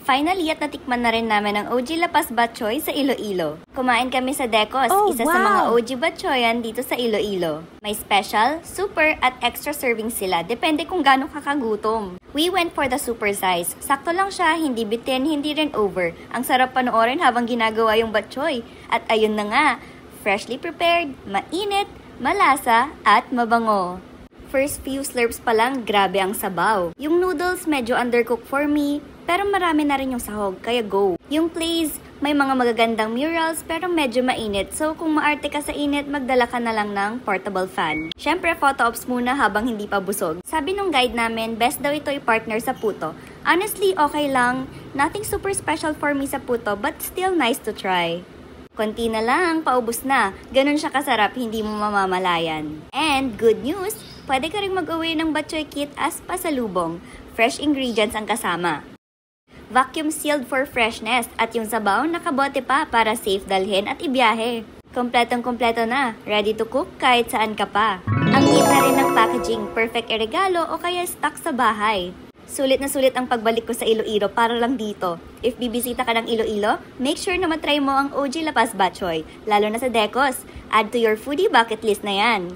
Finally, at natikman na rin namin ang OG Lapas Batchoy sa Iloilo. Kumain kami sa Decos, isa sa mga OG Batchoyan dito sa Iloilo. May special, super, at extra serving sila, depende kung gaano kakagutom. We went for the super size. Sakto lang siya, hindi bitin, hindi rin over. Ang sarap panoorin habang ginagawa yung batchoy. At ayun na nga, freshly prepared, mainit, malasa, at mabango. First few slurps pa lang, grabe ang sabaw. Yung noodles medyo undercooked for me, pero marami na rin yung sahog, kaya go. Yung place, may mga magagandang murals pero medyo mainit, so kung maarte ka sa init, magdala ka na lang ng portable fan. Syempre, photo ops muna habang hindi pa busog. Sabi nung guide namin, best daw ito i-partner sa puto. Honestly, okay lang. Nothing super special for me sa puto, but still nice to try. Konti na lang, paubos na. Ganun siya kasarap, hindi mo mamamalayan. And good news, pwede ka rin mag-uwi ng batchoy kit as pasalubong. Fresh ingredients ang kasama. Vacuum sealed for freshness at yung sabaw nakabote pa para safe dalhin at ibiyahe. Kompletong-kompleto na, ready to cook kahit saan ka pa. Ang neat na rin ng packaging, perfect iregalo o kaya stock sa bahay. Sulit na sulit ang pagbalik ko sa Iloilo para lang dito. If bibisita ka ng Iloilo, make sure na matry mo ang OG Lapas Batchoy, lalo na sa Decos. Add to your foodie bucket list na yan.